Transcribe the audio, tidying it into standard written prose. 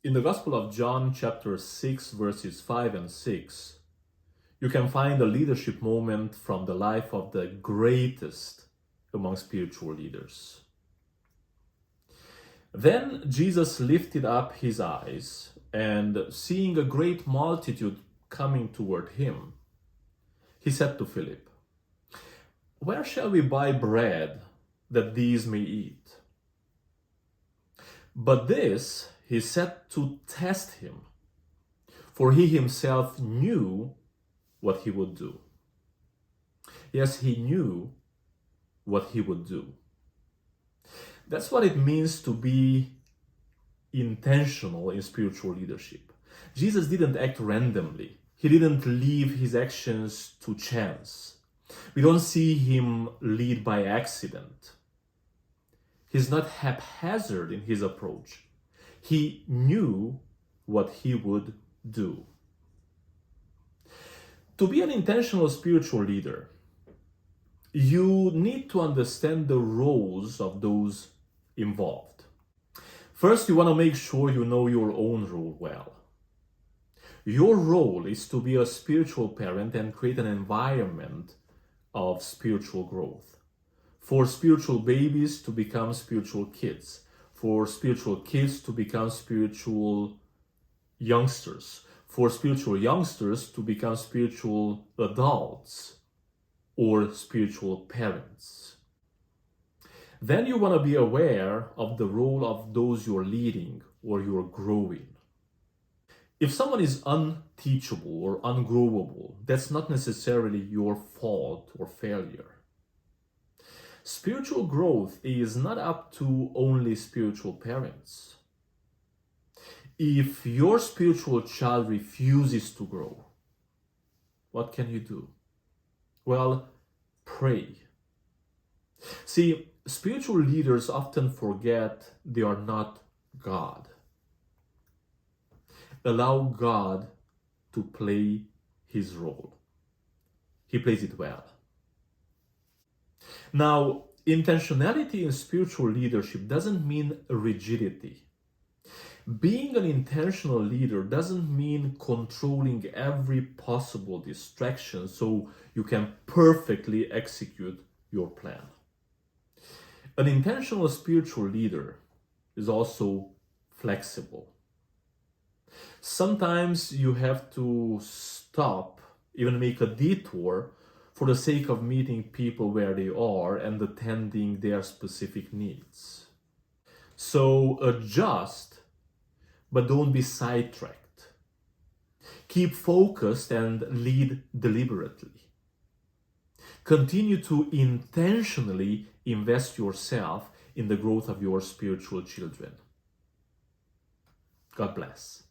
In the Gospel of John, chapter 6, verses 5 and 6, you can find a leadership moment from the life of the greatest among spiritual leaders. Then Jesus lifted up his eyes, and seeing a great multitude coming toward him, he said to Philip, "Where shall we buy bread that these may eat?" But this he said to test him, for he himself knew what he would do. Yes, he knew what he would do. That's what it means to be intentional in spiritual leadership. Jesus didn't act randomly. He didn't leave his actions to chance. We don't see him lead by accident. He's not haphazard in his approach. He knew what he would do. To be an intentional spiritual leader, you need to understand the roles of those involved. First, you want to make sure you know your own role well. Your role is to be a spiritual parent and create an environment of spiritual growth. For spiritual babies to become spiritual kids. For spiritual kids to become spiritual youngsters. For spiritual youngsters to become spiritual adults or spiritual parents. Then you want to be aware of the role of those you're leading or you're growing. If someone is unteachable or ungrowable, that's not necessarily your fault or failure. Spiritual growth is not up to only spiritual parents. If your spiritual child refuses to grow, what can you do? Well, pray. See, spiritual leaders often forget they are not God. Allow God to play his role. He plays it well. Now, intentionality in spiritual leadership doesn't mean rigidity. Being an intentional leader doesn't mean controlling every possible distraction so you can perfectly execute your plan. An intentional spiritual leader is also flexible. Sometimes you have to stop, even make a detour for the sake of meeting people where they are and attending their specific needs. So adjust, but don't be sidetracked. Keep focused and lead deliberately. Continue to intentionally invest yourself in the growth of your spiritual children. God bless.